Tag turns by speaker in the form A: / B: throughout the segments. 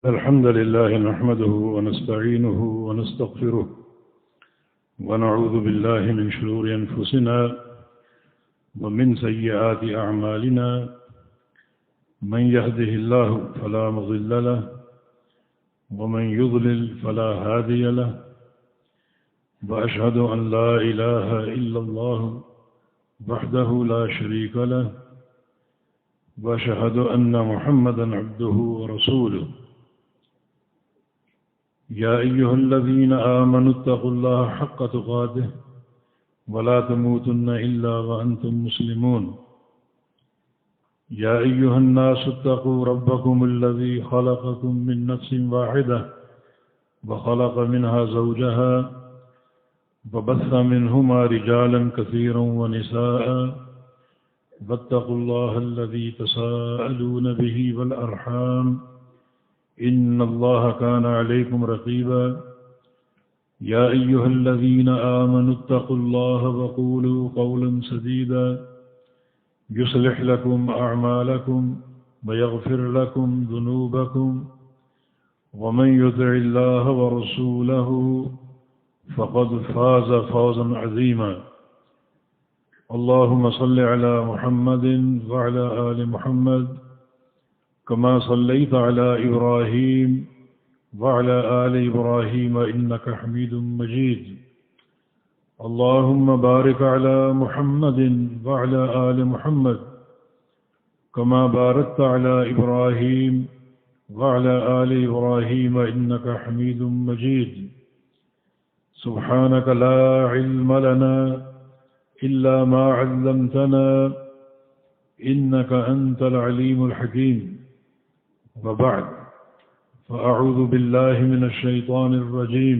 A: الحمد لله نحمده ونستعينه ونستغفره ونعوذ بالله من شرور أنفسنا ومن سيئات أعمالنا من يهده الله فلا مضل له ومن يضلل فلا هادي له وأشهد أن لا إله إلا الله وحده لا شريك له وأشهد أن محمدا عبده ورسوله يا أيها الذين آمنوا اتقوا الله حق تقاته ولا تموتن إلا وأنتم مسلمون يا أيها الناس اتقوا ربكم الذي خلقكم من نفس واحدة وخلق منها زوجها وبث منهما رجالا كثيرا ونساء واتقوا الله الذي تساءلون به والأرحام إن الله كان عليكم رقيبا يا أيها الذين آمنوا اتقوا الله وقولوا قولا سديدا يصلح لكم أعمالكم ويغفر لكم ذنوبكم ومن يطع الله ورسوله فقد فاز فوزا عظيما اللهم صل على محمد وعلى آل محمد كما صليت على إبراهيم وعلى آل إبراهيم إنك حميد مجيد اللهم بارك على محمد وعلى آل محمد كما باركت على إبراهيم وعلى آل إبراهيم إنك حميد مجيد سبحانك لا علم لنا إلا ما علمتنا إنك أنت العليم الحكيم وبعد فأعوذ بالله من الشيطان الرجيم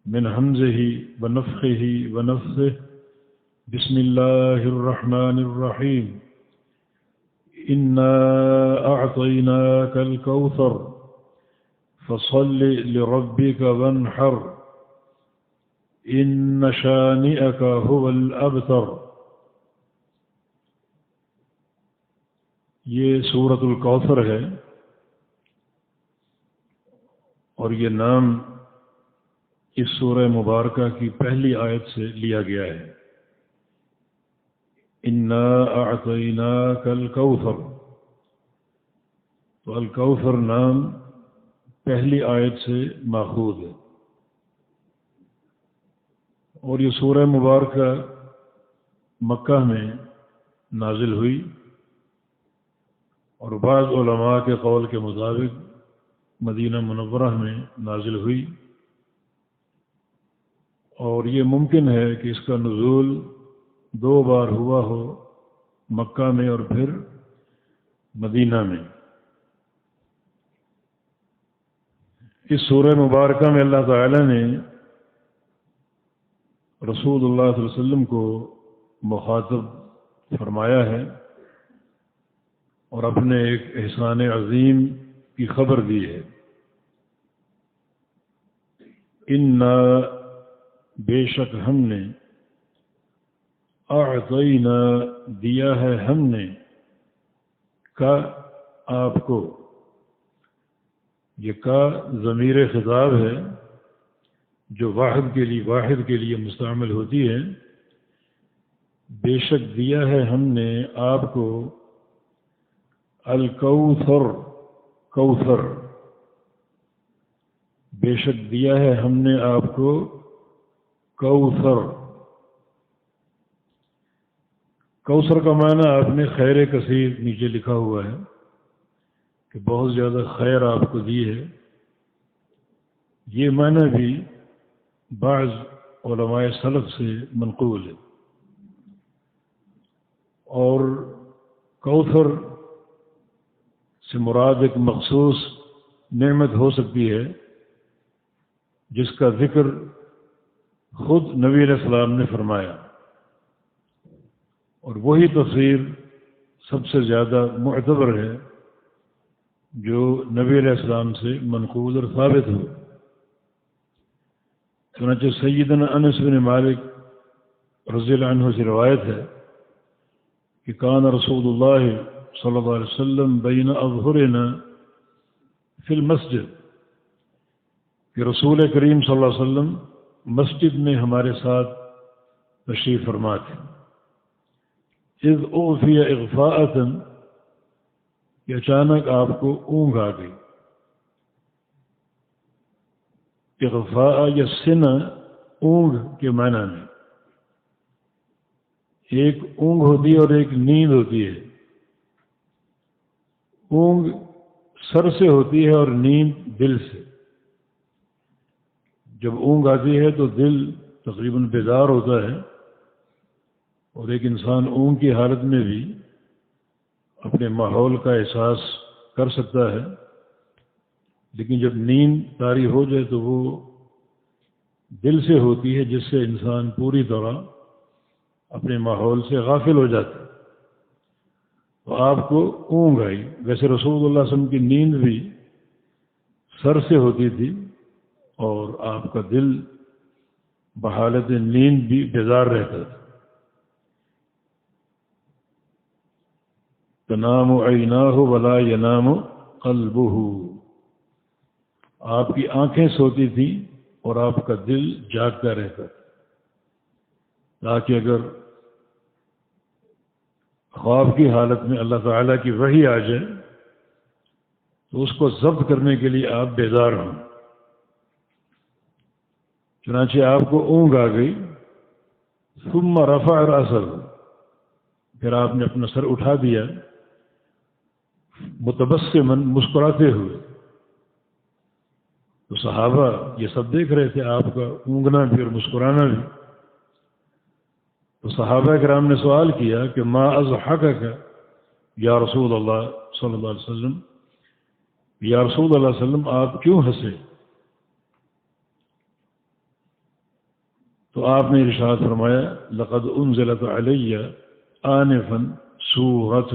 A: من همزه ونفخه ونفثه بسم الله الرحمن الرحيم إنا أعطيناك الكوثر فصل لربك وانحر إن شانئك هو الأبتر. یہ سورۃ الکوثر ہے اور یہ نام اس سورہ مبارکہ کی پہلی آیت سے لیا گیا ہے. انا اعطیناک الکوثر، تو الکوثر نام پہلی آیت سے ماخوذ ہے. اور یہ سورہ مبارکہ مکہ میں نازل ہوئی اور بعض علماء کے قول کے مطابق مدینہ منورہ میں نازل ہوئی، اور یہ ممکن ہے کہ اس کا نزول 2 بار ہوا ہو، مکہ میں اور پھر مدینہ میں. اس سورہ مبارکہ میں اللہ تعالی نے رسول اللہ صلی اللہ علیہ وسلم کو مخاطب فرمایا ہے اور اپنے ایک احسان عظیم کی خبر دی ہے. انا، بے شک ہم نے، اعطینا، دیا ہے ہم نے، کا آپ کو. یہ کا ضمیر خطاب ہے جو واحد کے لیے مستعمل ہوتی ہے. بے شک دیا ہے ہم نے آپ کو الکوثر، کوثر. بے شک دیا ہے ہم نے آپ کو کوثر. کوثر کا معنی آپ نے خیر کثیر نیچے لکھا ہوا ہے کہ بہت زیادہ خیر آپ کو دی ہے. یہ معنی بھی بعض علماء سلف سے منقول ہے. اور کوثر سے مراد ایک مخصوص نعمت ہو سکتی ہے جس کا ذکر خود نبی علیہ السلام نے فرمایا، اور وہی تفسیر سب سے زیادہ معتبر ہے جو نبی علیہ السلام سے منقول اور ثابت ہو. چنانچہ سیدنا انس بن مالک رضی اللہ عنہ سے روایت ہے کہ کان رسول اللہ صلی اللہ علیہ وسلم بین اظہرنا فی المسجد کہ رسول کریم صلی اللہ علیہ وسلم مسجد میں ہمارے ساتھ تشریف فرما تھے. اذ اوفی اغفاءۃ کہ اچانک آپ کو اونگ آ گئی. اغفاء یا سنہ اونگ کے معنی میں. ایک اونگ ہوتی ہے اور ایک نیند ہوتی ہے. اونگ سر سے ہوتی ہے اور نیند دل سے. جب اونگ آتی ہے تو دل تقریباً بیدار ہوتا ہے اور ایک انسان اونگ کی حالت میں بھی اپنے ماحول کا احساس کر سکتا ہے. لیکن جب نیند طاری ہو جائے تو وہ دل سے ہوتی ہے جس سے انسان پوری طرح اپنے ماحول سے غافل ہو جاتا ہے. تو آپ کو اونگ آئی. ویسے رسول اللہ صلی اللہ علیہ وسلم کی نیند بھی سر سے ہوتی تھی اور آپ کا دل بحالت نیند بھی بیدار رہتا تھا. تنام عیناہ ولا ینام قلبہ. آپ کی آنکھیں سوتی تھیں اور آپ کا دل جاگتا رہتا تھا تاکہ اگر خواب کی حالت میں اللہ تعالیٰ کی وحی آ جائے تو اس کو ضبط کرنے کے لیے آپ بیدار ہوں. چنانچہ آپ کو اونگ آ گئی. ثم رفع رأسہ. پھر آپ نے اپنا سر اٹھا دیا متبسما مسکراتے ہوئے. تو صحابہ یہ سب دیکھ رہے تھے آپ کا اونگنا بھی اور مسکرانا بھی. تو صحابہ کرام نے سوال کیا کہ ما اضحکک یا رسول اللہ صلی اللہ علیہ وسلم. یا رسول اللہ علیہ وسلم آپ کیوں ہنسے؟ تو آپ نے ارشاد فرمایا لقد انزلت علی آنفا سورۃ.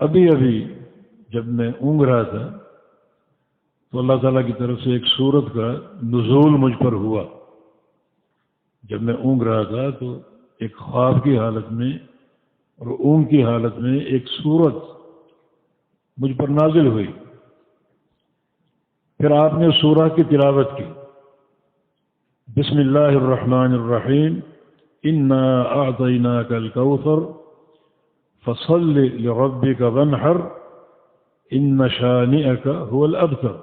A: ابھی ابھی جب میں اونگ رہا تھا تو اللہ تعالیٰ کی طرف سے ایک سورت کا نزول مجھ پر ہوا. جب میں اونگ رہا تھا تو ایک خواب کی حالت میں اور اونگ کی حالت میں ایک سورت مجھ پر نازل ہوئی. پھر آپ نے اس سورہ کی تلاوت کی. بسم اللہ الرحمن الرحیم انا اعطیناک الکوثر فصل لربک وانحر ان شانئک هو الابتر.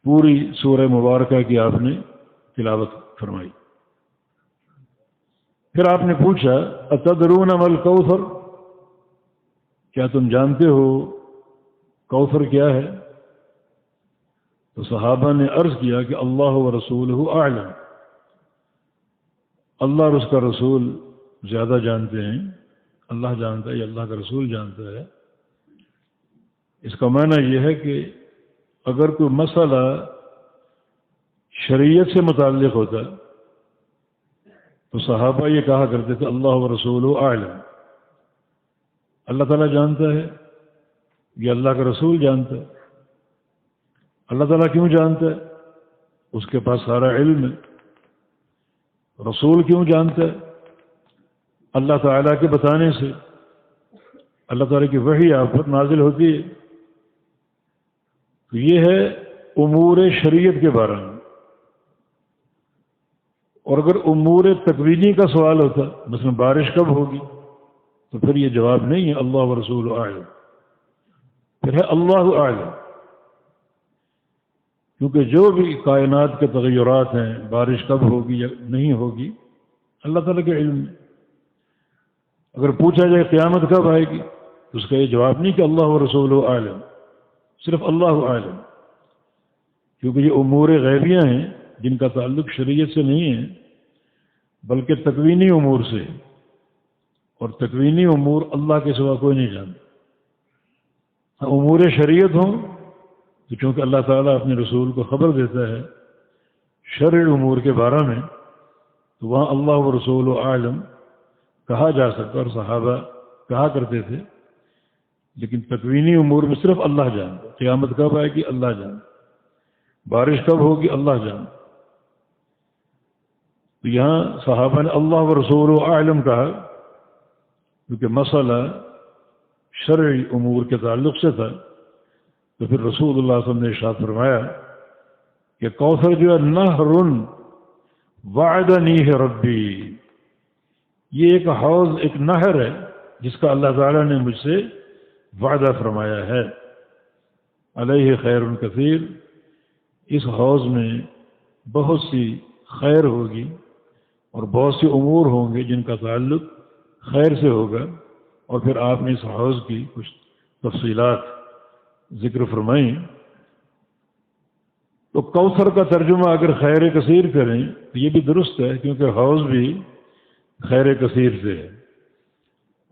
A: پوری سورہ مبارکہ کی آپ نے تلاوت فرمائی. پھر آپ نے پوچھا اتدرون ما الکوثر. کیا تم جانتے ہو کوثر کیا ہے؟ تو صحابہ نے عرض کیا کہ اللہ و رسولہ اعلم. اللہ اور اس کا رسول زیادہ جانتے ہیں. اللہ جانتا ہے یا اللہ کا رسول جانتا ہے. اس کا معنی یہ ہے کہ اگر کوئی مسئلہ شریعت سے متعلق ہوتا تو صحابہ یہ کہا کرتے تھے اللہ و رسولہ اعلم. اللہ تعالیٰ جانتا ہے یا اللہ کا رسول جانتا ہے. اللہ تعالیٰ کیوں جانتا ہے؟ اس کے پاس سارا علم ہے. رسول کیوں جانتا ہے؟ اللہ تعالیٰ کے بتانے سے. اللہ تعالیٰ کی وحی آپ پر نازل ہوتی ہے. تو یہ ہے امور شریعت کے بارے میں. اور اگر امور تکوینی کا سوال ہوتا مثلا بارش کب ہوگی تو پھر یہ جواب نہیں ہے اللہ و رسول اعلم. پھر ہے اللہ اعلم. کیونکہ جو بھی کائنات کے تغیرات ہیں بارش کب ہوگی یا نہیں ہوگی اللہ تعالیٰ کے علم میں. اگر پوچھا جائے قیامت کب آئے گی تو اس کا یہ جواب نہیں کہ اللہ و رسول عالم. صرف اللہ عالم. کیونکہ یہ امور غیبیہ ہیں جن کا تعلق شریعت سے نہیں ہے بلکہ تکوینی امور سے. اور تکوینی امور اللہ کے سوا کوئی نہیں جانتا. امور شریعت ہوں تو چونکہ اللہ تعالیٰ اپنے رسول کو خبر دیتا ہے شرعی امور کے بارے میں تو وہاں اللہ و رسول عالم کہا جا سکتا اور صحابہ کہا کرتے تھے. لیکن تکوینی امور میں صرف اللہ جانتا. قیامت کب آئے گی اللہ جانتا. بارش کب ہوگی اللہ جانتا. تو یہاں صحابہ نے اللہ و رسول عالم کہا کیونکہ مسئلہ شرعی امور کے تعلق سے تھا، تو پھر رسول اللہ صلی اللہ علیہ وسلم نے ارشاد فرمایا کہ کوثر جو ہے نہر وعدنی ہے ربی، یہ ایک حوض، ایک نہر ہے جس کا اللہ تعالیٰ نے مجھ سے وعدہ فرمایا ہے، علیہ خیر کثیر، اس حوض میں بہت سی خیر ہوگی اور بہت سے امور ہوں گے جن کا تعلق خیر سے ہوگا۔ اور پھر آپ نے اس حوض کی کچھ تفصیلات ذکر فرمائیں۔ تو کوثر کا ترجمہ اگر خیر کثیر کریں تو یہ بھی درست ہے، کیونکہ حوض بھی خیر کثیر سے ہے،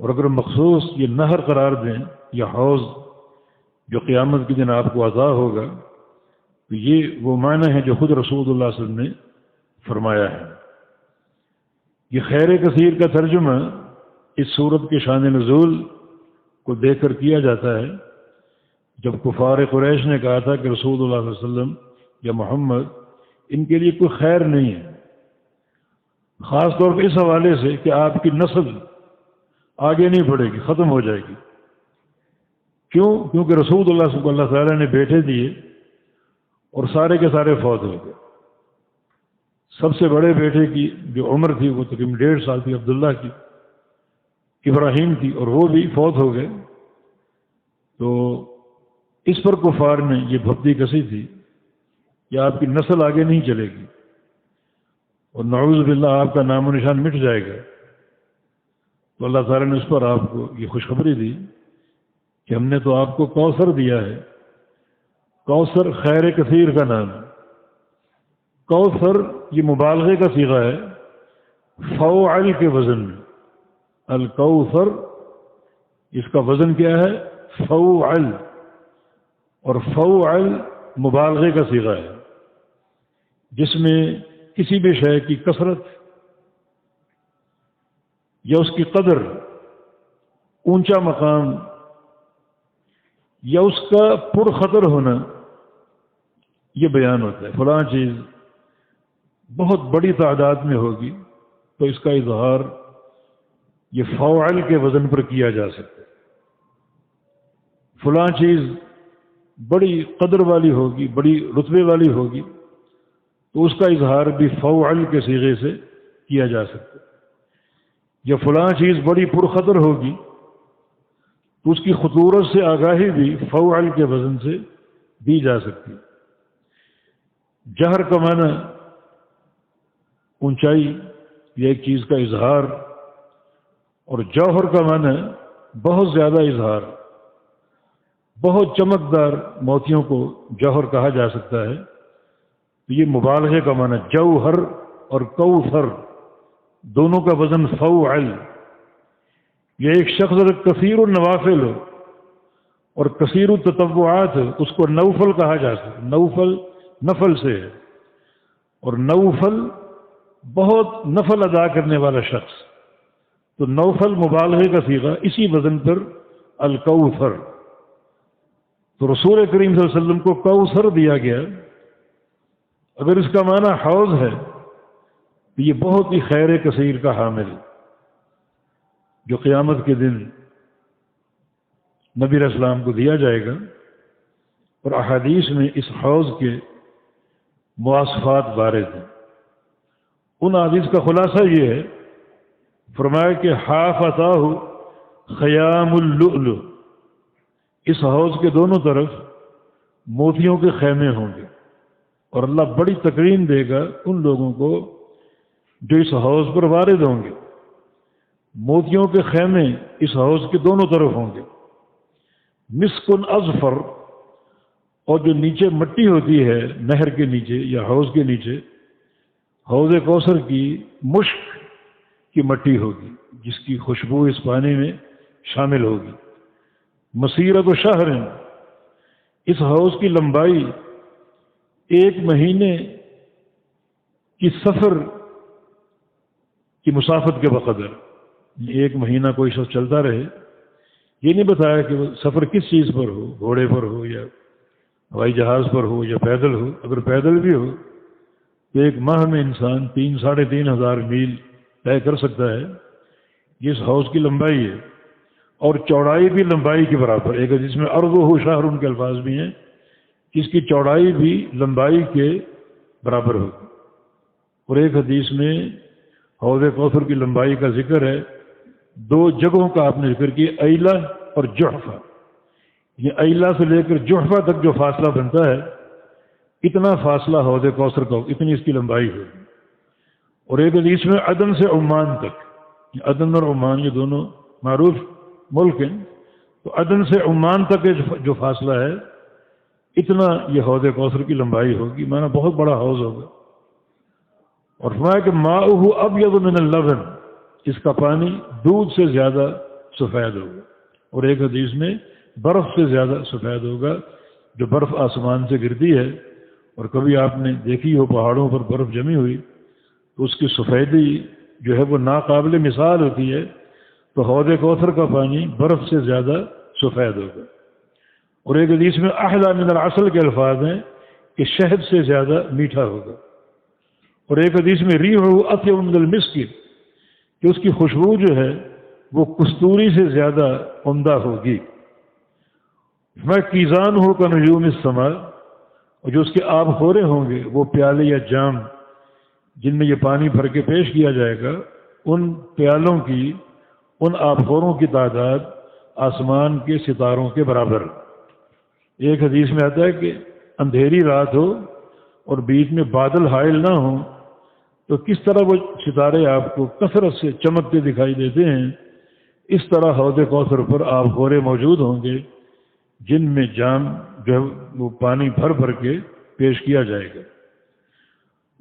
A: اور اگر مخصوص یہ نہر قرار دیں یا حوض جو قیامت کے دن آپ کو عطا ہوگا، تو یہ وہ معنی ہے جو خود رسول اللہ صلی اللہ علیہ وسلم نے فرمایا ہے۔ یہ خیر کثیر کا ترجمہ اس صورت کے شان نزول کو دیکھ کر کیا جاتا ہے، جب کفار قریش نے کہا تھا کہ رسول اللہ صلی اللہ علیہ وسلم یا محمد ان کے لیے کوئی خیر نہیں ہے، خاص طور پہ اس حوالے سے کہ آپ کی نسل آگے نہیں بڑھے گی، ختم ہو جائے گی۔ کیوں؟ کیونکہ رسول اللہ صلی اللہ علیہ وسلم کو اللہ تعالیٰ نے بیٹے دیے اور سارے کے سارے فوت ہو گئے۔ سب سے بڑے بیٹے کی جو عمر تھی وہ تقریباً 1.5 سال تھی، عبداللہ کی، ابراہیم کی، اور وہ بھی فوت ہو گئے۔ تو اس پر کفار نے یہ بھپتی کسی تھی کہ آپ کی نسل آگے نہیں چلے گی اور نعوذ باللہ آپ کا نام و نشان مٹ جائے گا۔ تو اللہ تعالیٰ نے اس پر آپ کو یہ خوشخبری دی کہ ہم نے تو آپ کو کوثر دیا ہے۔ کوثر خیر کثیر کا نام ہے۔ کوثر یہ مبالغے کا صیغہ ہے، فوعل کے وزن میں۔ الکوثر اس کا وزن کیا ہے؟ فوعل، اور فوعل مبالغے کا صیغہ ہے جس میں کسی بھی شے کی کثرت یا اس کی قدر، اونچا مقام یا اس کا پرخطر ہونا یہ بیان ہوتا ہے۔ فلاں چیز بہت بڑی تعداد میں ہوگی تو اس کا اظہار یہ فوعل کے وزن پر کیا جا سکتا ہے۔ فلاں چیز بڑی قدر والی ہوگی، بڑی رتبے والی ہوگی تو اس کا اظہار بھی فوعل کے صیغے سے کیا جا سکتا ہے۔ یا فلاں چیز بڑی پرخطر ہوگی تو اس کی خطورت سے آگاہی بھی فوعل کے وزن سے دی جا سکتی ہے۔ جہر کا معنی اونچائی یا ایک چیز کا اظہار، اور جوہر کا معنی بہت زیادہ اظہار۔ بہت چمکدار موتیوں کو جوہر کہا جا سکتا ہے، تو یہ مبالغے کا معنی جوہر اور کوثر دونوں کا وزن فوعل۔ یہ ایک شخص اگر کثیر النوافل ہو اور کثیر التطوعات ہو اس کو نوفل کہا جا سکتا ہے۔ نوفل نفل سے ہے، اور نوفل بہت نفل ادا کرنے والا شخص، تو نوفل مبالغے کا صیغہ، اسی وزن پر الکوثر۔ تو رسول کریم صلی اللہ علیہ وسلم کو کوثر دیا گیا۔ اگر اس کا معنی حوض ہے تو یہ بہت ہی خیر کثیر کا حامل جو قیامت کے دن نبی علیہ السلام کو دیا جائے گا۔ اور احادیث میں اس حوض کے مواصفات وارد ہیں۔ ان حدیث کا خلاصہ یہ ہے، فرمایا کہ حافتاہ خیام اللؤلؤ، اس حوض کے دونوں طرف موتیوں کے خیمے ہوں گے، اور اللہ بڑی تکریم دے گا ان لوگوں کو جو اس حوض پر وارد ہوں گے۔ موتیوں کے خیمے اس حوض کے دونوں طرف ہوں گے، مسک اظفر، اور جو نیچے مٹی ہوتی ہے نہر کے نیچے یا حوض کے نیچے، حوض کوثر کی مشک کی مٹی ہوگی جس کی خوشبو اس پانی میں شامل ہوگی۔ مسیرت شہر، اس حوض کی لمبائی 1 مہینے کی سفر کی مسافت کے بقدر۔ 1 مہینہ کوئی شخص چلتا رہے، یہ نہیں بتایا کہ وہ سفر کس چیز پر ہو، گھوڑے پر ہو یا ہوائی جہاز پر ہو یا پیدل ہو۔ اگر پیدل بھی ہو تو 1 ماہ میں انسان 3 ساڑھے 3 ہزار میل طے کر سکتا ہے۔ یہ اس حوض کی لمبائی ہے۔ اور چوڑائی بھی لمبائی کے برابر. ایک حدیث میں عرضہ شہر کے الفاظ بھی ہیں کہ اس کی چوڑائی بھی لمبائی کے برابر ہوگی. اور ایک حدیث میں حوض کوثر کی لمبائی کا ذکر ہے. دو جگہوں کا آپ نے ذکر کیا، ایلہ اور جحفہ. یہ ایلہ سے لے کر جحفہ تک جو فاصلہ بنتا ہے، اتنا فاصلہ حوض کوثر کا، اتنی اس کی لمبائی ہوگی. اور ایک حدیث میں عدن سے عمان تک، عدن اور عمان یہ دونوں معروف ملک ہیں، تو عدن سے عمان تک جو فاصلہ ہے اتنا یہ حوض کوثر کی لمبائی ہوگی. معنی بہت بڑا حوض ہوگا. اور فرمایا کہ ماؤہ ابیض من اللبن، اس کا پانی دودھ سے زیادہ سفید ہوگا. اور ایک حدیث میں برف سے زیادہ سفید ہوگا، جو برف آسمان سے گرتی ہے. اور کبھی آپ نے دیکھی ہو پہاڑوں پر برف جمی ہوئی تو اس کی سفیدی جو ہے وہ ناقابل مثال ہوتی ہے. تو حوض کوثر کا پانی برف سے زیادہ سفید ہوگا. اور ایک حدیث میں احلی من العسل کے الفاظ ہیں کہ شہد سے زیادہ میٹھا ہوگا. اور ایک حدیث میں ریحہ اطیب من المسک، کہ اس کی خوشبو جو ہے وہ کستوری سے زیادہ عمدہ ہوگی. میں کیزان ہو کا نجوم السماء، اور جو اس کے آب خورے ہوں گے وہ پیالے یا جام جن میں یہ پانی بھر کے پیش کیا جائے گا، ان پیالوں کی، ان آب خوروں کی تعداد آسمان کے ستاروں کے برابر. ایک حدیث میں آتا ہے کہ اندھیری رات ہو اور بیچ میں بادل حائل نہ ہوں تو کس طرح وہ ستارے آپ کو کثرت سے چمکتے دکھائی دیتے ہیں، اس طرح حوض کوثر پر آب خورے موجود ہوں گے جن میں جام جو ہے وہ پانی بھر بھر کے پیش کیا جائے گا.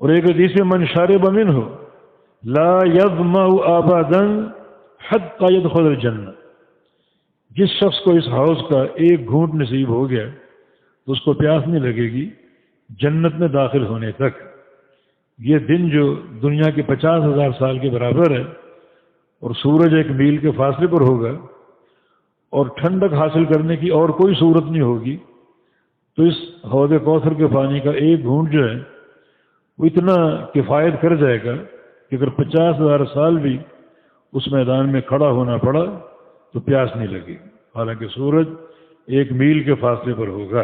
A: اور ایک حدیث میں من شرب منہ لا یظمأ ابدا حتی یدخل الجنہ، جس شخص کو اس حوض کا ایک گھونٹ نصیب ہو گیا تو اس کو پیاس نہیں لگے گی جنت میں داخل ہونے تک. یہ دن جو دنیا کے 50,000 سال کے برابر ہے اور سورج 1 میل کے فاصلے پر ہوگا اور ٹھنڈک حاصل کرنے کی اور کوئی صورت نہیں ہوگی، تو اس حوض کوثر کے پانی کا ایک گھونٹ جو ہے وہ اتنا کفایت کر جائے گا کہ اگر 50,000 سال بھی اس میدان میں کھڑا ہونا پڑا تو پیاس نہیں لگے گی، حالانکہ سورج 1 میل کے فاصلے پر ہوگا.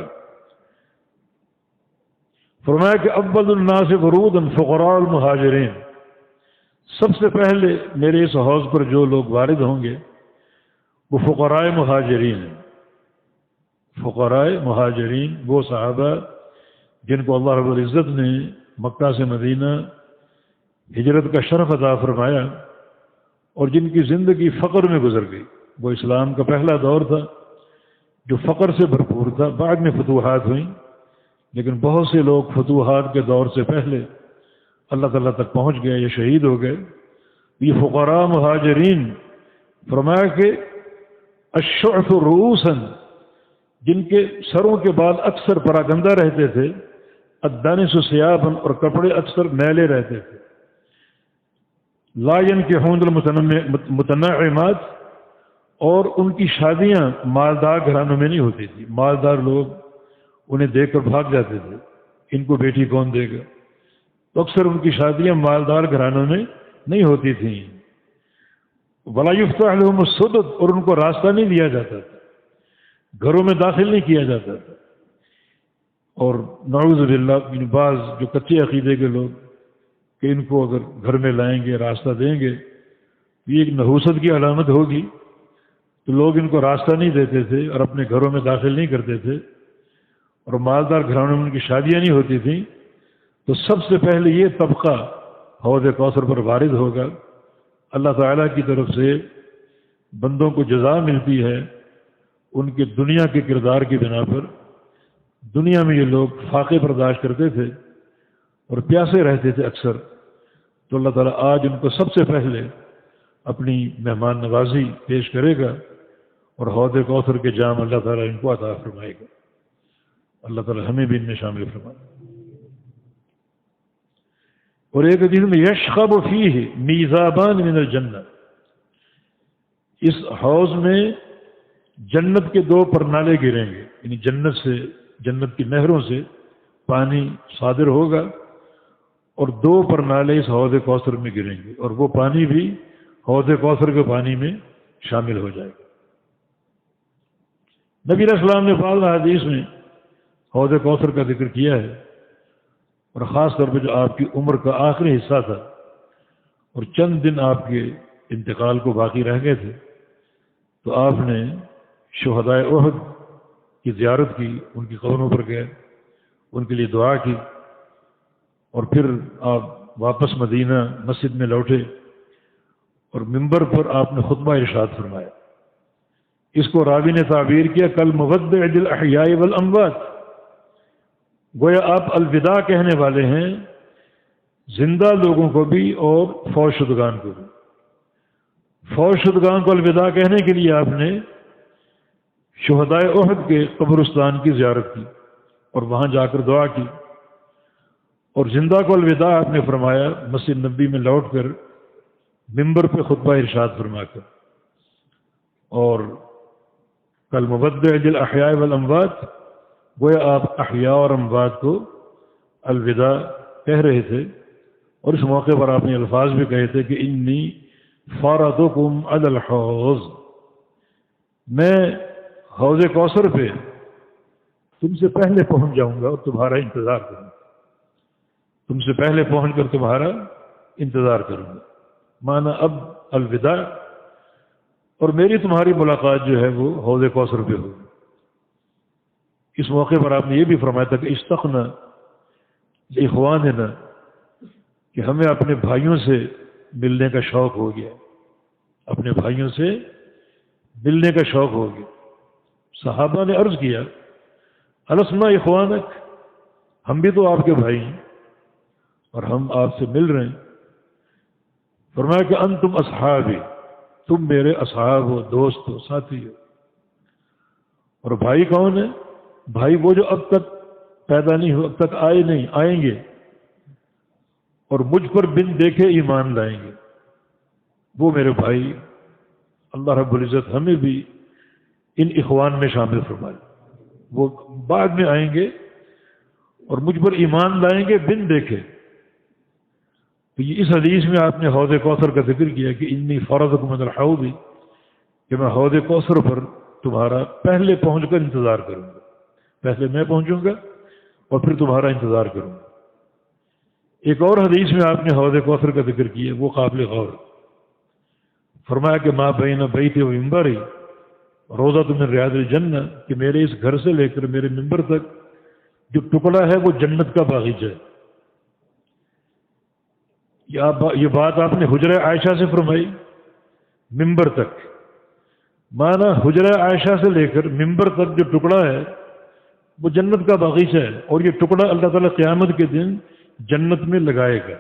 A: فرمایا کہ اول الناس ورود فقراء المہاجرین، سب سے پہلے میرے اس حوض پر جو لوگ وارد ہوں گے وہ فقراء مہاجرین ہیں. فقراء مہاجرین وہ صحابہ جن کو اللہ رب العزت نے مکہ سے مدینہ ہجرت کا شرف عطا فرمایا اور جن کی زندگی فقر میں گزر گئی. وہ اسلام کا پہلا دور تھا جو فقر سے بھرپور تھا. بعد میں فتوحات ہوئیں لیکن بہت سے لوگ فتوحات کے دور سے پہلے اللہ تعالیٰ تک پہنچ گئے یا شہید ہو گئے. یہ فقراء مہاجرین فرمایا کہ الشعث رؤوسا، جن کے سروں کے بال اکثر پراگندہ رہتے تھے، الدانس ثیابا، اور کپڑے اکثر میلے رہتے تھے، لا ينكحون المتنعمات، اور ان کی شادیاں مالدار گھرانوں میں نہیں ہوتی تھی. مالدار لوگ انہیں دیکھ کر بھاگ جاتے تھے، ان کو بیٹی کون دے گا، تو اکثر ان کی شادیاں مالدار گھرانوں میں نہیں ہوتی تھیں. ولا يفتح لهم السدد، اور ان کو راستہ نہیں دیا جاتا تھا، گھروں میں داخل نہیں کیا جاتا تھا. اور نعوذ باللہ ان بعض جو کچے عقیدے کے لوگ کہ ان کو اگر گھر میں لائیں گے، راستہ دیں گے، یہ ایک نحوست کی علامت ہوگی، تو لوگ ان کو راستہ نہیں دیتے تھے اور اپنے گھروں میں داخل نہیں کرتے تھے، اور مالدار گھرانوں میں ان کی شادیاں نہیں ہوتی تھیں. تو سب سے پہلے یہ طبقہ حوض کوثر پر وارد ہوگا. اللہ تعالیٰ کی طرف سے بندوں کو جزا ملتی ہے ان کے دنیا کے کردار کی بنا پر. دنیا میں یہ لوگ فاقے برداشت کرتے تھے اور پیاسے رہتے تھے اکثر، تو اللہ تعالیٰ آج ان کو سب سے پہلے اپنی مہمان نوازی پیش کرے گا اور حوض کوثر کے جام اللہ تعالیٰ ان کو عطا فرمائے گا. اللہ تعالیٰ ہمیں بھی ان میں شامل فرمائے. اور ایک حدیث میں یشخب فیہ میزابان من الجنہ، اس حوض میں جنت کے 2 پرنالے گریں گے، یعنی جنت کی نہروں سے پانی صادر ہوگا اور 2 پرنالے اس حوض کوثر میں گریں گے، اور وہ پانی بھی حوض کوثر کے پانی میں شامل ہو جائے گا. نبی علیہ السلام نے بعض حدیث میں حوض کوثر کا ذکر کیا ہے، اور خاص طور پہ جو آپ کی عمر کا آخری حصہ تھا اور چند دن آپ کے انتقال کو باقی رہ گئے تھے، تو آپ نے شہدائے احد کی زیارت کی، ان کی قبروں پر گئے، ان کے لیے دعا کی، اور پھر آپ واپس مدینہ مسجد میں لوٹے اور ممبر پر آپ نے خطبہ ارشاد فرمایا۔ اس کو راوی نے تعبیر کیا کل مودع الاحیاء والاموات، گویا آپ الوداع کہنے والے ہیں زندہ لوگوں کو بھی اور فوت شدگان کو بھی۔ فوت شدگان کو الوداع کہنے کے لیے آپ نے شہدائے احد کے قبرستان کی زیارت کی اور وہاں جا کر دعا کی، اور زندہ کو الوداع آپ نے فرمایا مسجد نبی میں لوٹ کر ممبر پہ خطبہ ارشاد فرما کر۔ اور کل مودع الاحیاء والاموات، گویا آپ احیاء اور اموات کو الوداع کہہ رہے تھے، اور اس موقع پر آپ نے الفاظ بھی کہے تھے کہ انی فارضکم علی الحوض، میں حوض کوثر پہ تم سے پہلے پہنچ جاؤں گا اور تمہارا انتظار کروں گا، تم سے پہلے پہنچ کر تمہارا انتظار کروں گا، مانا اب الوداع، اور میری تمہاری ملاقات جو ہے وہ حوض کوثر پہ ہوگی۔ اس موقع پر آپ نے یہ بھی فرمایا تھا کہ استخنا اخواننا، کہ ہمیں اپنے بھائیوں سے ملنے کا شوق ہو گیا، اپنے بھائیوں سے ملنے کا شوق ہو گیا۔ صحابہ نے عرض کیا السنا اخوانک، ہم بھی تو آپ کے بھائی ہیں اور ہم آپ سے مل رہے ہیں۔ فرمایا کہ انتم اصحابی، تم میرے اصحاب ہو، دوست ہو، ساتھی ہو۔ اور بھائی کون ہے؟ بھائی وہ جو اب تک پیدا نہیں ہو، اب تک آئے نہیں، آئیں گے اور مجھ پر بن دیکھے ایمان لائیں گے، وہ میرے بھائی۔ اللہ رب العزت ہمیں بھی ان اخوان میں شامل فرمائے، وہ بعد میں آئیں گے اور مجھ پر ایمان لائیں گے بن دیکھے۔ تو یہ اس حدیث میں آپ نے حوض کوثر کا ذکر کیا کہ انی فرضکم علی الحوض، کہ میں حوض کوثر پر تمہارا پہلے پہنچ کر انتظار کروں گا، پہلے میں پہنچوں گا اور پھر تمہارا انتظار کروں گا۔ ایک اور حدیث میں آپ نے حوض کوثر کا ذکر کیا، وہ قابل غور، فرمایا کہ ما بین بیتی و منبری روضۃ من ریاض الجنہ، کہ میرے اس گھر سے لے کر میرے منبر تک جو ٹکڑا ہے وہ جنت کا باغیچہ ہے۔ یہ بات آپ نے حجرہ عائشہ سے فرمائی، منبر تک، مانا حجرہ عائشہ سے لے کر منبر تک جو ٹکڑا ہے وہ جنت کا باغیچہ ہے، اور یہ ٹکڑا اللہ تعالیٰ قیامت کے دن جنت میں لگائے گا،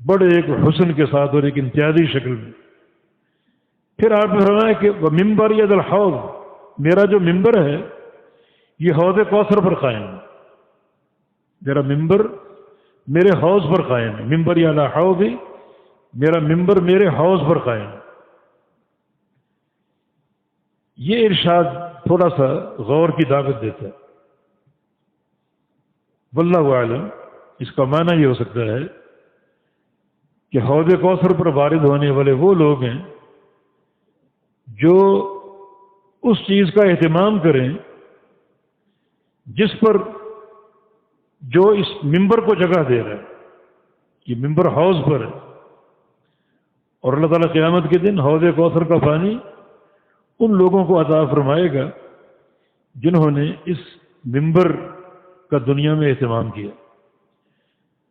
A: بڑے ایک حسن کے ساتھ اور ایک امتیازی شکل میں۔ پھر آپ نے فرمایا کہ ممبر ید الحوض، میرا جو ممبر ہے یہ حوض کوثر پر قائم ہے، میرا ممبر میرے حوض پر قائم ہے، ممبر یا حوض، میرا ممبر میرے حوض پر قائم ہے۔ یہ ارشاد تھوڑا سا غور کی دعوت دیتا ہے۔ واللہ اعلم اس کا معنی یہ ہو سکتا ہے کہ حوض کوثر پر وارد ہونے والے وہ لوگ ہیں جو اس چیز کا اہتمام کریں جس پر جو اس ممبر کو جگہ دے رہا ہے، یہ ممبر حوض پر ہے، اور اللہ تعالیٰ قیامت کے دن حوض کوثر کا پانی ان لوگوں کو عطا فرمائے گا جنہوں نے اس ممبر کا دنیا میں اہتمام کیا۔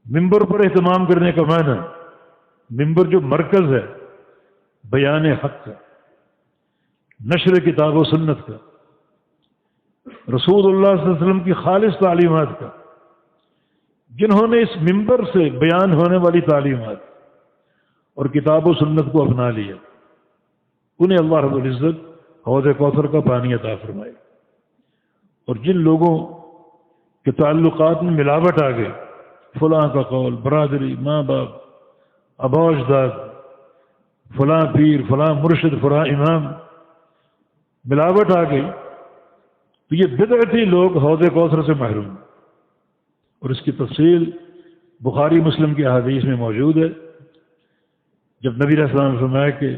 A: ممبر پر اہتمام کرنے کا معنی، ممبر جو مرکز ہے بیان حق کا، نشر کتاب و سنت کا، رسول اللہ صلی اللہ علیہ وسلم کی خالص تعلیمات کا، جنہوں نے اس ممبر سے بیان ہونے والی تعلیمات اور کتاب و سنت کو اپنا لیا، انہیں اللہ رب العزت حوض کوثر کا پانی عطا فرمائے۔ اور جن لوگوں کے تعلقات میں ملاوٹ آ گئی، فلاں کا قول، برادری، ماں باپ، آبا و اجداد، فلاں پیر، فلاں مرشد، فلاں امام، ملاوٹ آ گئی تو یہ بدعتی لوگ حوض کوثر سے محروم ہیں، اور اس کی تفصیل بخاری مسلم کی احادیث میں موجود ہے۔ جب نبی علیہ السلام نے فرمایا کہ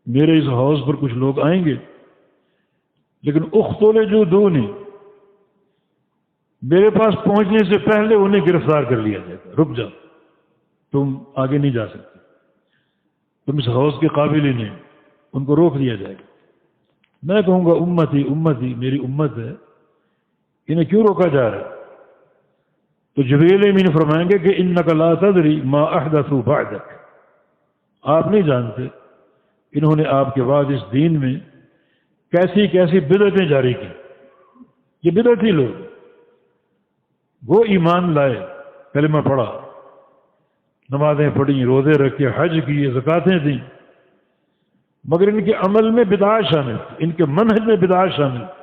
A: میرے اس حوض پر کچھ لوگ آئیں گے لیکن اختلجوا میرے پاس پہنچنے سے پہلے انہیں گرفتار کر لیا جائے گا، رک جاؤ، تم آگے نہیں جا سکتے، تم اس حوض کے قابل ہی نہیں، ان کو روک دیا جائے گا۔ میں کہوں گا امتی امتی، میری امت ہے، انہیں کیوں روکا جا رہا ہے؟ تو جبریل امین فرمائیں گے کہ انک لا تدری ما احدثوا بعدک، آپ نہیں جانتے انہوں نے آپ کے بعد اس دین میں کیسی کیسی بدعتیں جاری کی۔ یہ بدعتی لوگ، وہ ایمان لائے، کلمہ پڑھا، نمازیں پڑھیں، روزے رکھے، حج کیے، زکاتیں دیں، مگر ان کے عمل میں بدعات شامل تھی، ان کے منہج میں بدعات شامل تھی،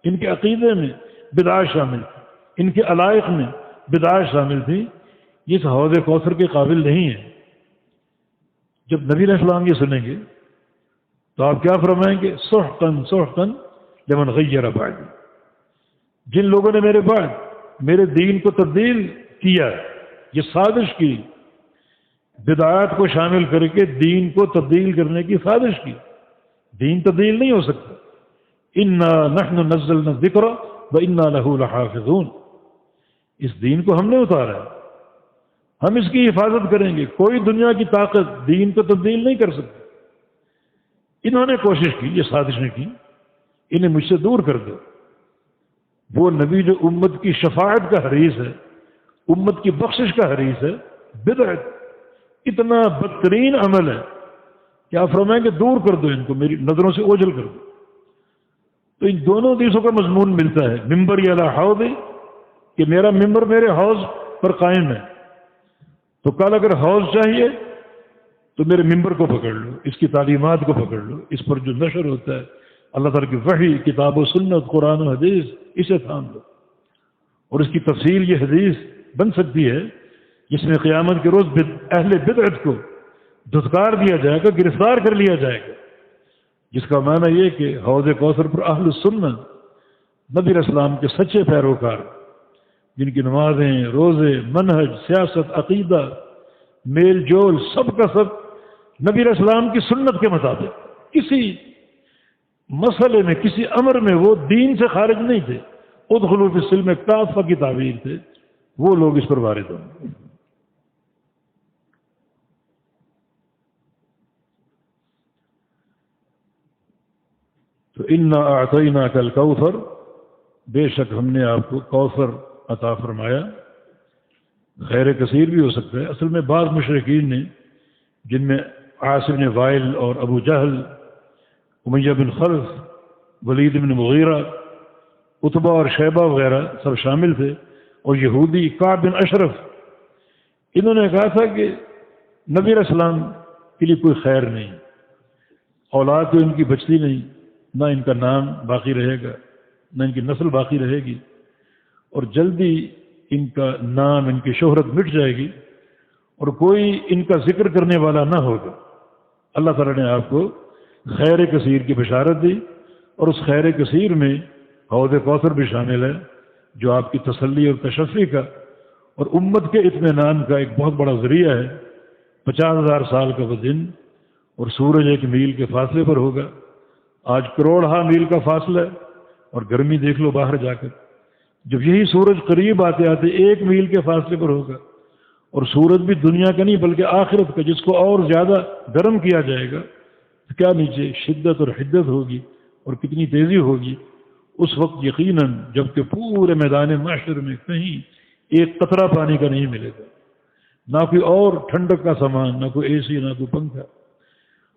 A: ان کے عقیدے میں بدعات شامل تھی، ان کے علائق میں بدعات شامل تھی، یہ اس حوض کوثر کے قابل نہیں ہے۔ جب نبی علیہ السلام یہ سنیں گے تو آپ کیا فرمائیں گے؟ سحقاً سحقاً لمن غیر بعدی، جن لوگوں نے میرے بعد میرے دین کو تبدیل کیا، یہ سازش کی، بدعات کو شامل کر کے دین کو تبدیل کرنے کی سازش کی۔ دین تبدیل نہیں ہو سکتا۔ انا نحن نزلنا الذکر وانا له لحافظون، اس دین کو ہم نے اتارا ہے، ہم اس کی حفاظت کریں گے، کوئی دنیا کی طاقت دین کو تبدیل نہیں کر سکتی۔ انہوں نے کوشش کی، یہ سازشیں کی، انہیں مجھ سے دور کر دو۔ وہ نبی جو امت کی شفاعت کا حریص ہے، امت کی بخشش کا حریص ہے، بدعت اتنا بدترین عمل ہے کہ آپ فرمائیں کہ دور کر دو ان کو، میری نظروں سے اوجھل کر دو۔ تو ان دونوں حدیثوں کا مضمون ملتا ہے، ممبر علی حوض، کہ میرا ممبر میرے حوض پر قائم ہے، تو کل اگر حوض چاہیے تو میرے ممبر کو پکڑ لو، اس کی تعلیمات کو پکڑ لو، اس پر جو نشر ہوتا ہے اللہ تعالیٰ کی وحی، کتاب و سنت، قرآن و حدیث، اسے تھام دو، اور اس کی تفصیل یہ حدیث بن سکتی ہے جس میں قیامت کے روز اہل بدعت کو دھتکار دیا جائے گا، گرفتار کر لیا جائے گا، جس کا معنی یہ کہ حوض کوثر پر اہل سنت، نبی علیہ السلام کے سچے پیروکار، جن کی نمازیں، روزے، منہج، سیاست، عقیدہ، میل جول، سب کا سب نبی علیہ السلام کی سنت کے مطابق، کسی مسئلے میں، کسی امر میں وہ دین سے خارج نہیں تھے، ادخلوا فی السلم کافہ کی تعبیر تھے، وہ لوگ اس پر وارد ہوں گے۔ تو انا اعطیناک الکوثر، بے شک ہم نے آپ کو کوثر عطا فرمایا۔ خیر کثیر بھی ہو سکتا ہے، اصل میں بعض مشرکین نے، جن میں عاصم بن وائل اور ابو جہل، امیہ بن خلف، ولید بن مغیرہ، عتبہ اور شیبہ وغیرہ سب شامل تھے، اور یہودی کعب بن اشرف، انہوں نے کہا تھا کہ نبی علیہ السلام کے لیے کوئی خیر نہیں، اولاد تو ان کی بچتی نہیں، نہ ان کا نام باقی رہے گا، نہ ان کی نسل باقی رہے گی، اور جلدی ان کا نام، ان کی شہرت مٹ جائے گی، اور کوئی ان کا ذکر کرنے والا نہ ہوگا۔ اللہ تعالیٰ نے آپ کو خیر کثیر کی بشارت دی، اور اس خیر کثیر میں حوض کوثر بھی شامل ہے، جو آپ کی تسلی اور تشفی کا اور امت کے اطمینان کا ایک بہت بڑا ذریعہ ہے۔ 50,000 سال کا وہ دن، اور سورج 1 میل کے فاصلے پر ہوگا، آج کروڑہا میل کا فاصلہ ہے، اور گرمی دیکھ لو باہر جا کر، جب یہی سورج قریب آتے آتے 1 میل کے فاصلے پر ہوگا، اور سورج بھی دنیا کا نہیں بلکہ آخرت کا، جس کو اور زیادہ گرم کیا جائے گا، تو کیا نیچے شدت اور حدت ہوگی اور کتنی تیزی ہوگی اس وقت یقیناً، جب کہ پورے میدان معاشر میں کہیں ایک قطرہ پانی کا نہیں ملے گا، نہ کوئی اور ٹھنڈک کا سامان، نہ کوئی اے سی، نہ کوئی پنکھا،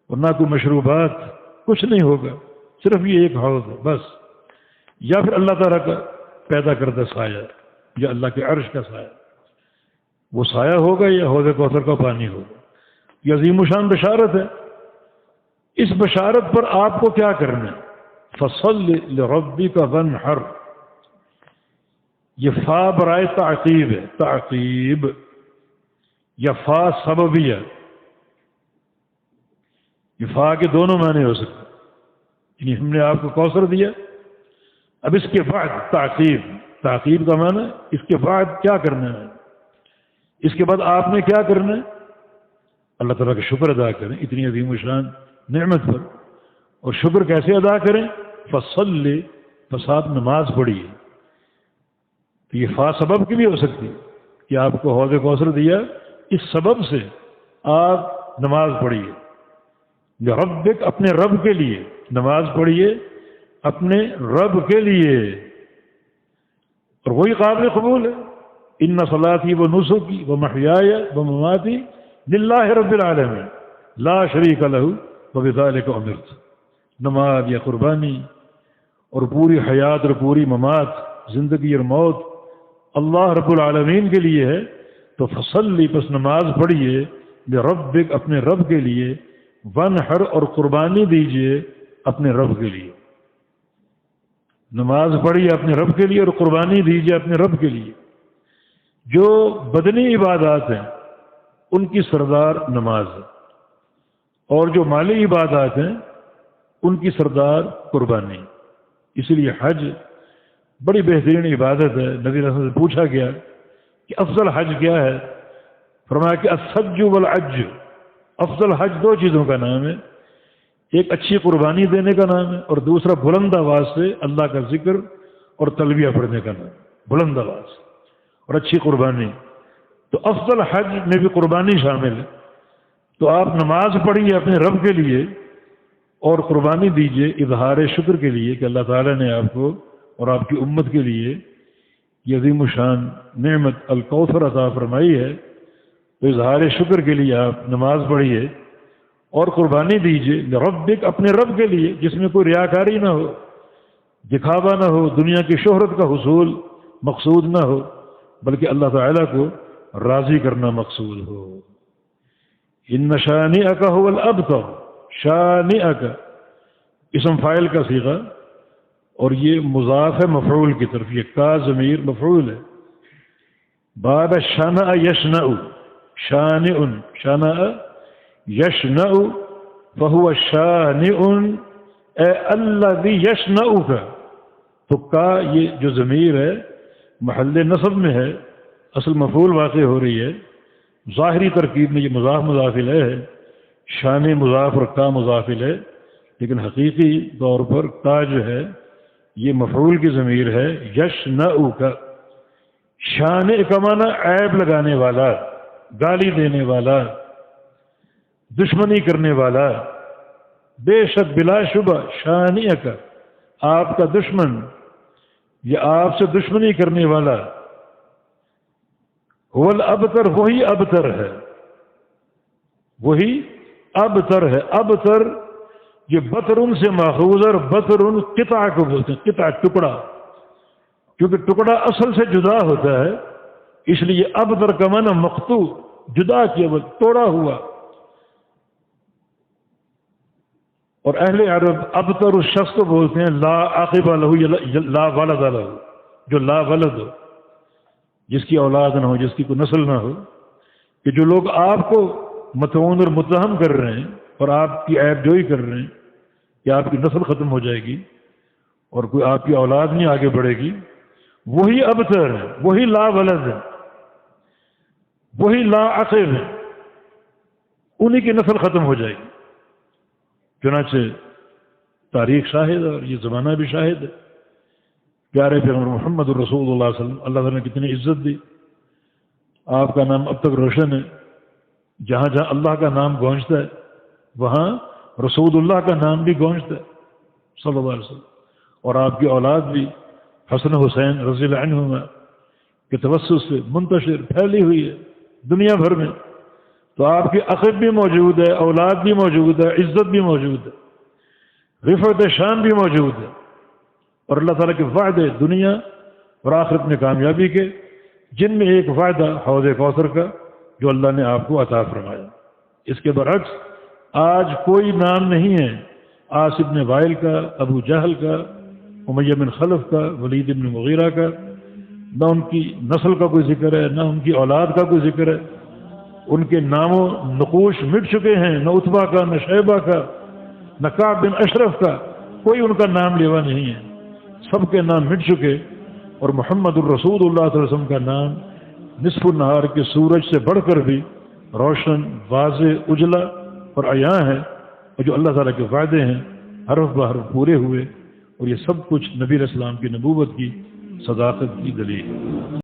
A: اور نہ کوئی مشروبات، کچھ نہیں ہوگا، صرف یہ ایک حوض ہے بس، یا پھر اللہ تعالیٰ کا پیدا کردہ سایہ، یا اللہ کے عرش کا سایہ، وہ سایہ ہوگا یا حوض کوثر کا پانی ہوگا۔ یہ عظیم الشان بشارت ہے۔ اس بشارت پر آپ کو کیا کرنا ہے؟ فَصَلِّ لِرَبِّكَ وَانْحَرْ، یہ فا برائے تعقیب ہے، تعقیب، یا فا سببیہ، یہ فا کے دونوں معنی ہو سکتے ہیں، یعنی ہم نے آپ کو کوثر دیا، اب اس کے بعد تعقیب، تعقیب کا معنی اس کے بعد کیا کرنا ہے، اس کے بعد آپ نے کیا کرنا ہے؟ اللہ تعالیٰ کا شکر ادا کریں اتنی عظیم الشان نعمت پر، اور شکر کیسے ادا کریں؟ فصلی، بس آپ نماز پڑھیے. تو یہ فا سبب کی بھی ہو سکتی ہے کہ آپ کو حوض کوثر دیا، اس سبب سے آپ نماز پڑھیے. ربک، اپنے رب کے لیے نماز پڑھیے، اپنے رب کے لیے. اور وہی قابل قبول ہے. ان صلاتی و نسکی و محیای و مماتی للہ رب العالمین لا شریک لہ وبذلک امرت. نماز یا قربانی اور پوری حیات اور پوری ممات، زندگی اور موت اللہ رب العالمین کے لیے ہے. تو فصلی، پس نماز پڑھیے، لربک، اپنے رب کے لیے، ونحر، اور قربانی دیجیے اپنے رب کے لیے. نماز پڑھیے اپنے رب کے لیے اور قربانی دیجیے اپنے رب کے لیے. جو بدنی عبادات ہیں ان کی سردار نماز ہے، اور جو مالی عبادات ہیں ان کی سردار قربانی. اس لیے حج بڑی بہترین عبادت ہے. نبی صلی اللہ علیہ وسلم سے پوچھا گیا کہ افضل حج کیا ہے؟ فرمایا کہ الحج والعج. افضل حج دو چیزوں کا نام ہے، ایک اچھی قربانی دینے کا نام ہے، اور دوسرا بلند آواز سے اللہ کا ذکر اور تلبیہ پڑھنے کا نام. بلند آواز اور اچھی قربانی. تو افضل حج میں بھی قربانی شامل ہے. تو آپ نماز پڑھیے اپنے رب کے لیے اور قربانی دیجیے اظہار شکر کے لیے کہ اللہ تعالیٰ نے آپ کو اور آپ کی امت کے لیے یہ عظیم الشان نعمت الکوثر عطا فرمائی ہے. تو اظہار شکر کے لیے آپ نماز پڑھیے اور قربانی دیجیے ربک، اپنے رب کے لیے، جس میں کوئی ریاکاری نہ ہو، دکھاوا نہ ہو، دنیا کی شہرت کا حصول مقصود نہ ہو، بلکہ اللہ تعالیٰ کو راضی کرنا مقصود ہو. ان شانئک هو الابتر. شانئک اسم فاعل کا صیغہ، اور یہ مضاف مفعول کی طرف، یہ کا ضمیر مفعول ہے. بعد شنع یشنع، شانئ، شنع یشنع فهو شانئ اے الذی یشنعک. تو کا یہ جو ضمیر ہے محل نصب میں ہے، اصل مفعول واقع ہو رہی ہے. ظاہری ترکیب میں یہ مضاف مضاف الیہ ہے، شان مضاف اور کا مضاف الیہ، لیکن حقیقی طور پر کا جو ہے یہ مفعول کی ضمیر ہے. یشنعک، شان کا معنی عیب لگانے والا، گالی دینے والا، دشمنی کرنے والا. بے شک بلا شبہ شانئک، آپ کا دشمن یا آپ سے دشمنی کرنے والا، هو الابتر، وہی ابتر ہے، وہی ابتر ہے. ابتر یہ بطرن سے ماخوذ اور بطرن قطع کو بولتے ہیں، قطع ٹکڑا، کیونکہ ٹکڑا اصل سے جدا ہوتا ہے، اس لیے ابتر کا معنی مقطوع، جدا کیا ہوا، توڑا ہوا. اور اہل عرب ابتر اس شخص کو بولتے ہیں لا عاقب لہ، لا ولد لہ، جو لا ولد ہو، جس کی اولاد نہ ہو، جس کی کوئی نسل نہ ہو. کہ جو لوگ آپ کو مطعون اور متہم کر رہے ہیں اور آپ کی عیب جوئی کر رہے ہیں کہ آپ کی نسل ختم ہو جائے گی اور کوئی آپ کی اولاد نہیں آگے بڑھے گی، وہی ابتر ہے، وہی لا ولد ہے، وہی لا عقب ہے، انہی کی نسل ختم ہو جائے گی. چنانچہ تاریخ شاہد ہے اور یہ زمانہ بھی شاہد ہے. پیارے پیغمبر محمد الرسول اللہ صلی اللہ علیہ وسلم اللہ تعالیٰ نے کتنی عزت دی. آپ کا نام اب تک روشن ہے. جہاں جہاں اللہ کا نام گونجتا ہے وہاں رسول اللہ کا نام بھی گونجتا ہے صلی اللہ علیہ وسلم. اور آپ کی اولاد بھی حسن حسین رضی اللہ عنہما کے توسط سے منتشر پھیلی ہوئی ہے دنیا بھر میں. تو آپ کی عقب بھی موجود ہے، اولاد بھی موجود ہے، عزت بھی موجود ہے، رفعت شان بھی موجود ہے. اور اللہ تعالیٰ کے وعدے دنیا اور آخرت میں کامیابی کے، جن میں ایک وعدہ حوض کوثر کا جو اللہ نے آپ کو عطا فرمایا. اس کے برعکس آج کوئی نام نہیں ہے عاص بن وائل کا، ابو جہل کا، امیہ بن خلف کا، ولید بن مغیرہ کا. نہ ان کی نسل کا کوئی ذکر ہے، نہ ان کی اولاد کا کوئی ذکر ہے. ان کے نام و نقوش مٹ چکے ہیں، نہ عتبہ کا، نہ شیبہ کا، نہ کعب بن اشرف کا، کوئی ان کا نام لیوا نہیں ہے. سب کے نام مٹ چکے. اور محمد الرسول اللہ صلی اللہ علیہ وسلم کا نام نصف النہار کے سورج سے بڑھ کر بھی روشن، واضح، اجلا اور عیاں ہے. اور جو اللہ تعالیٰ کے وعدے ہیں حرف بحرف پورے ہوئے اور یہ سب کچھ نبی علیہ السلام کی نبوت کی صداقت کی دلیل ہے۔